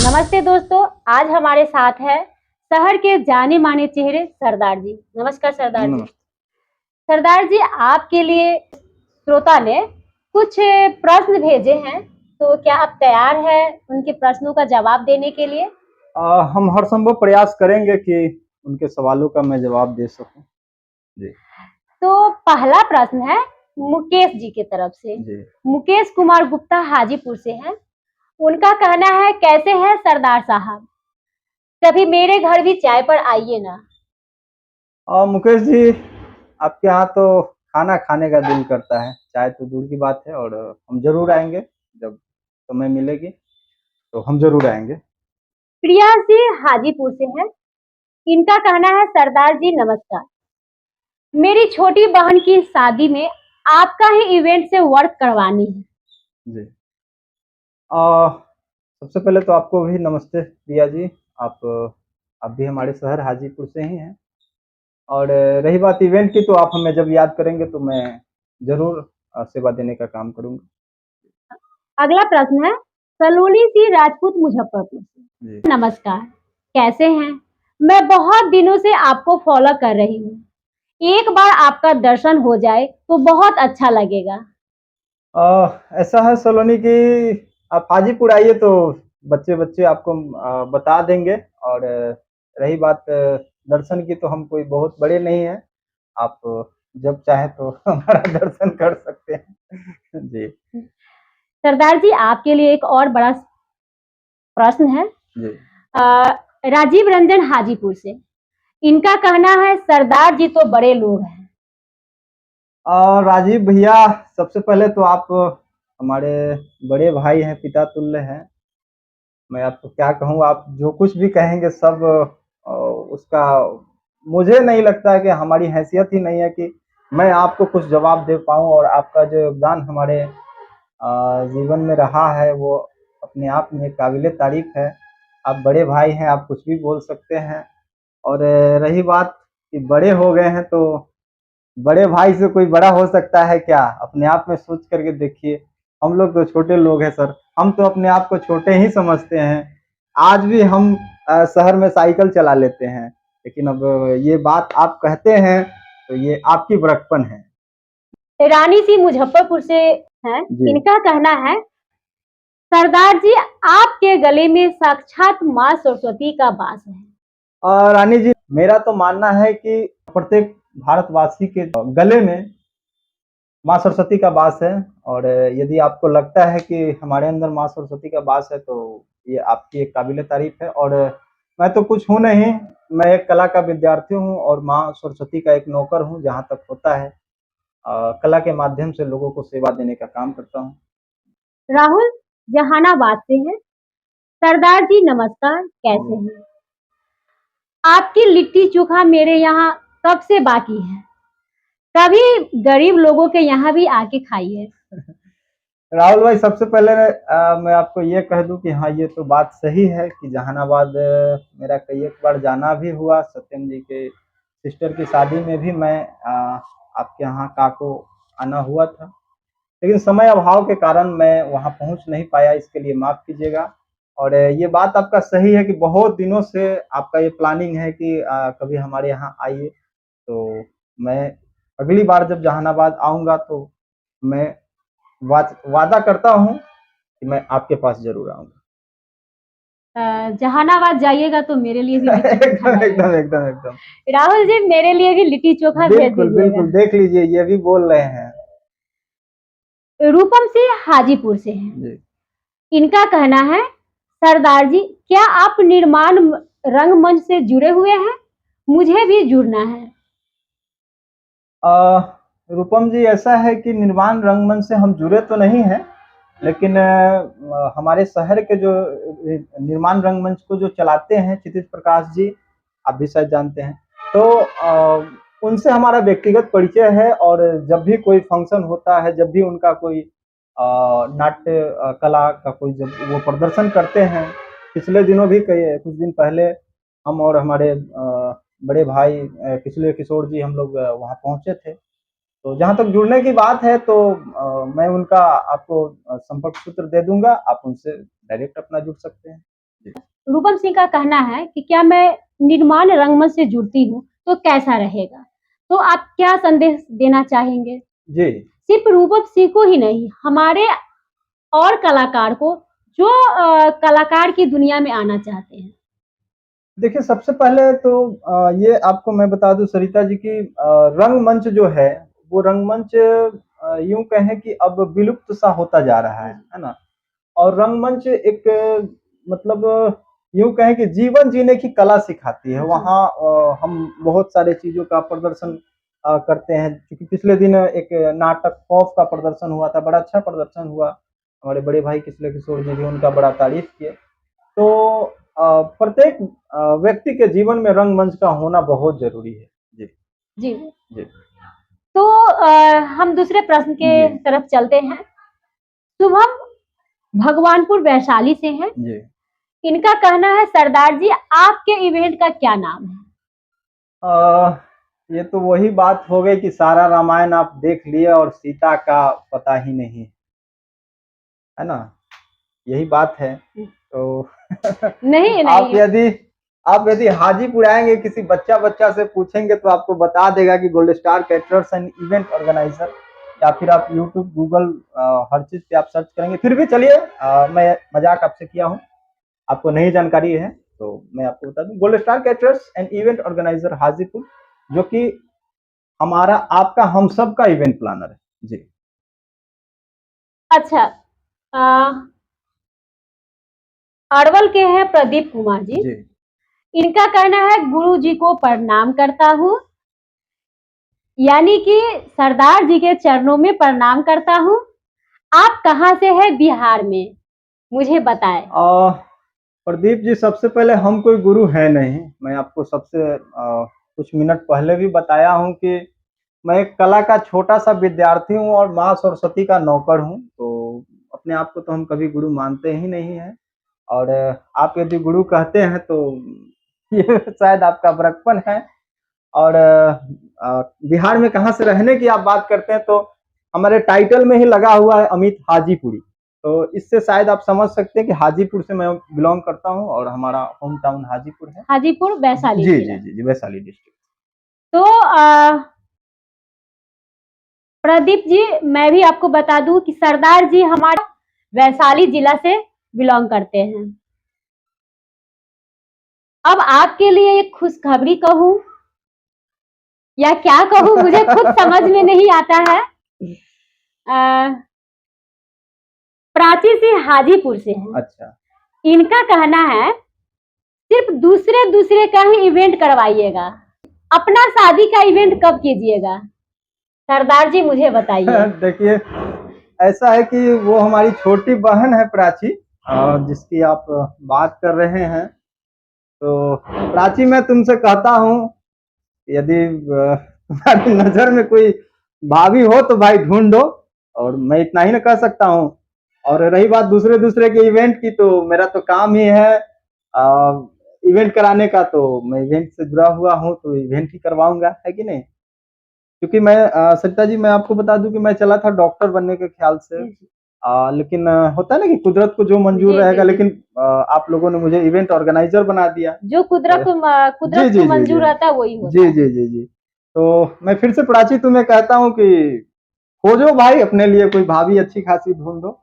नमस्ते दोस्तों, आज हमारे साथ है शहर के जाने माने चेहरे सरदार जी। नमस्कार सरदार जी। नमस्ते। सरदार जी, आपके लिए श्रोता ने कुछ प्रश्न भेजे हैं, तो क्या आप तैयार हैं उनके प्रश्नों का जवाब देने के लिए? हम हर संभव प्रयास करेंगे कि उनके सवालों का मैं जवाब दे सकूं। जी। तो पहला प्रश्न है मुकेश जी की तरफ से। जी। मुकेश कुमार गुप्ता हाजीपुर से हैं। उनका कहना है, कैसे हैं सरदार साहब? कभी मेरे घर भी चाय पर आइए ना। मुकेश जी, आपके यहाँ तो खाना खाने का दिल करता है, चाय तो दूर की बात है। और हम जरूर आएंगे, जब समय मिलेगी तो हम जरूर आएंगे। प्रिया जी हाजीपुर से हैं। इनका कहना है, सरदार जी नमस्कार, मेरी छोटी बहन की शादी में आपका ही इवेंट से वर्क करवानी है। जी। आ, सबसे पहले तो आपको भी नमस्ते प्रिया जी। आप भी हमारे शहर हाजीपुर से ही हैं। और रही बात इवेंट की, तो आप हमें जब याद करेंगे तो मैं जरूर सेवा देने का काम करूंगा। अगला प्रश्न है सलोनी सी राजपूत मुजफ्फरपुर जी। से। नमस्कार, कैसे हैं? मैं बहुत दिनों से आपको फॉलो कर रही हूँ। एक बार आपका दर्शन हो जाए तो बहुत अच्छा लगेगा। ऐसा है सलोनी कि आप हाजीपुर आइए तो बच्चे बच्चे आपको बता देंगे। और रही बात दर्शन की, तो हम कोई बहुत बड़े नहीं हैं। आप जब चाहे तो हमारा दर्शन कर सकते हैं। जी। सरदार जी, आपके लिए एक और बड़ा प्रश्न है। जी। अ, राजीव रंजन हाजीपुर से। इनका कहना है, सरदार जी तो बड़े लोग हैं। राजीव भैया, सबसे पहले तो आप हमारे बड़े भाई हैं, पिता तुल्य हैं। मैं आपको क्या कहूँ, आप जो कुछ भी कहेंगे सब उसका मुझे नहीं लगता है कि हमारी हैसियत ही नहीं है कि मैं आपको कुछ जवाब दे पाऊँ। और आपका जो योगदान हमारे जीवन में रहा है वो अपने आप में काबिले तारीफ है। आप बड़े भाई हैं, आप कुछ भी बोल सकते हैं। और रही बात कि बड़े हो गए हैं, तो बड़े भाई से कोई बड़ा हो सकता है क्या? अपने आप में सोच करके देखिए। हम लोग तो छोटे लोग हैं सर, हम तो अपने आप को छोटे ही समझते हैं। आज भी हम शहर में साइकिल चला लेते हैं। लेकिन अब ये बात आप कहते हैं तो ये आपकी बड़कपन है। रानी सी मुजफ्फरपुर से हैं। जी। इनका कहना है, सरदार जी आपके गले में साक्षात माँ सरस्वती का वास है। रानी जी, मेरा तो मानना है कि प्रत्येक भारतवासी के गले में माँ सरस्वती का वास है। और यदि आपको लगता है कि हमारे अंदर माँ सरस्वती का वास है, तो ये आपकी एक काबिले तारीफ है। और मैं तो कुछ हूँ नहीं, मैं एक कला का विद्यार्थी हूँ और माँ सरस्वती का एक नौकर हूँ। जहाँ तक होता है कला के माध्यम से लोगों को सेवा देने का काम करता हूँ। राहुल जहानाबाद से हैं। सरदार जी नमस्कार, कैसे जी। हैं? आपकी लिट्टी चोखा मेरे यहाँ कब से बाकी है। कभी गरीब लोगों के यहाँ भी आके खाइए। राहुल भाई, सबसे पहले मैं आपको ये कह दूं कि हाँ, ये तो बात सही है कि जहानाबाद मेरा कई एक बार जाना भी हुआ। सत्यम जी के सिस्टर की शादी में भी मैं आपके यहाँ काको आना हुआ था। लेकिन समय अभाव के कारण मैं वहाँ पहुँच नहीं पाया, इसके लिए माफ़ कीजिएगा। और ये बात आपका सही है कि बहुत दिनों से आपका ये प्लानिंग है कि कभी हमारे यहाँ आइए। तो मैं अगली बार जब जहानाबाद आऊँगा तो मैं वादा करता हूँ कि मैं आपके पास ज़रूर आऊँगा। जहानाबाद जाइएगा तो मेरे लिए भी लिट्टी चोखा एकदम, लाइएगा। एकदम, एकदम, एकदम। राहुल जी, मेरे लिए भी लिट्टी चोखा भेज बिल्कुल, दीजिएगा। बिल्कुल, देख लीजिए ये भी बोल रहे हैं। रूपम से हाजीपुर से हैं। जी। इनका कहना है, सरदार जी क्या आप निर्माण रंगमंच से जुड़े हुए हैं? मुझे भी जुड़ना है। रूपम जी, ऐसा है कि निर्माण रंगमंच से हम जुड़े तो नहीं हैं, लेकिन हमारे शहर के जो निर्माण रंगमंच को जो चलाते हैं क्षितिज प्रकाश जी, आप भी शायद जानते हैं। तो उनसे हमारा व्यक्तिगत परिचय है। और जब भी कोई फंक्शन होता है, जब भी उनका कोई नाट्य कला का कोई जब वो प्रदर्शन करते हैं, पिछले दिनों भी कई कुछ दिन पहले हम और हमारे बड़े भाई किशोर किशोर जी, हम लोग वहाँ पहुँचे थे। तो जहाँ तक जुड़ने की बात है, तो मैं उनका आपको संपर्क सूत्र दे दूंगा, आप उनसे डायरेक्ट अपना जुड़ सकते हैं। जी। रूपम सिंह का कहना है कि क्या मैं निर्माण रंगमंच से जुड़ती हूँ तो कैसा रहेगा, तो आप क्या संदेश देना चाहेंगे? जी। सिर्फ रूपम सिंह को ही नहीं, हमारे और कलाकार को जो कलाकार की दुनिया में आना चाहते हैं। देखिए, सबसे पहले तो ये आपको मैं बता दूँ सरिता जी कि रंगमंच जो है, वो रंगमंच यूँ कहें कि अब विलुप्त सा होता जा रहा है ना? और रंगमंच एक मतलब यूँ कहें कि जीवन जीने की कला सिखाती है। वहाँ हम बहुत सारे चीज़ों का प्रदर्शन करते हैं। क्योंकि पिछले दिन एक नाटक खौफ का प्रदर्शन हुआ था, बड़ा अच्छा प्रदर्शन हुआ। हमारे बड़े भाई किसले किशोर जी भी उनका बड़ा तारीफ़ किए। तो प्रत्येक व्यक्ति के जीवन में रंगमंच का होना बहुत ज़रूरी है। जी, जी। जी, तो हम दूसरे प्रश्न के जी, तरफ चलते हैं। शुभम भगवानपुर वैशाली से हैं। जी। इनका कहना है सरदार जी आपके इवेंट का क्या नाम है? अ, ये तो वही बात हो गई कि सारा रामायण आप देख लिए और सीता का पता ही नहीं, है ना? यही बात है। तो नहीं आप नहीं। यदि आप यदि हाजीपुर आएँगे, किसी बच्चा-बच्चा से पूछेंगे तो आपको बता देगा कि gold star caterers and event organiser, या फिर आप यूट्यूब, गूगल हर चीज़ पे आप सर्च करेंगे। फिर भी चलिए, मैं मज़ाक आपसे किया हूँ, आपको नई जानकारी है, तो मैं आपको बता दूँ gold star caterers and event organiser Hajipur, जो कि हमारा आपका हम सब का इवेंट प्लानर है। जी, अच्छा, अ, अरवल के हैं प्रदीप कुमार जी। जी। इनका कहना है गुरु जी को प्रणाम करता हूँ, यानी कि सरदार जी के चरणों में प्रणाम करता हूँ। आप कहाँ से हैं बिहार में, मुझे बताएं। प्रदीप जी, सबसे पहले हम कोई गुरु हैं नहीं। मैं आपको सबसे कुछ मिनट पहले भी बताया हूँ कि मैं एक कला का छोटा-सा विद्यार्थी हूँ और माँ सरस्वती का नौकर हूँ। तो अपने आप को तो हम कभी गुरु मानते ही नहीं हैं। और आप यदि गुरु कहते हैं तो ये शायद आपका बड़कपन है। और बिहार में कहाँ से रहने की आप बात करते हैं, तो हमारे टाइटल में ही लगा हुआ है अमित हाजीपुरी। तो इससे शायद आप समझ सकते हैं कि हाजीपुर से मैं बिलॉन्ग करता हूँ और हमारा होम टाउन हाजीपुर है। हाजीपुर वैशाली जी, जिला। जी, जी, जी, वैशाली डिस्ट्रिक्ट। तो प्रदीप जी, मैं भी आपको बता दूं कि सरदार जी हमारा वैशाली जिला से बिलोंग करते हैं। अब आपके लिए एक खुशखबरी कहूं या क्या कहूं, मुझे खुद समझ में नहीं आता है। अ, प्राची सिंह हाजीपुर से हैं। अच्छा। इनका कहना है सिर्फ दूसरे दूसरे का ही इवेंट करवाइएगा, अपना शादी का इवेंट कब कीजिएगा? सरदार जी मुझे बताइए। देखिए, ऐसा है कि वो हमारी छोटी बहन है प्राची, जिसकी आप बात कर रहे हैं। तो प्राची, मैं तुमसे कहता हूँ, यदि तुम्हारी नज़र में कोई भाभी हो तो भाई ढूँढो, और मैं इतना ही ना कह सकता हूँ। और रही बात दूसरे-दूसरे के इवेंट की, तो मेरा तो काम ही है इवेंट कराने का, तो मैं इवेंट से जुड़ा हुआ हूँ, तो इवेंट ही करवाऊँगा, है कि नहीं? क्योंकि मैं सरिता जी, मैं आपको बता दूँ कि मैं चला था डॉक्टर बनने के ख्याल से, लेकिन होता है ना कि कुदरत को जो मंजूर जी जी रहेगा, जी। लेकिन आप लोगों ने मुझे इवेंट ऑर्गेनाइज़र बना दिया। जो अ, जी, कुदरत को जी, जी, मंजूर जी। रहता है वही होता जी, है। जी, जी, जी। तो मैं फिर से प्राची तुम्हें कहता हूँ कि खोजो भाई, अपने लिए कोई भाभी अच्छी खासी ढूँढो।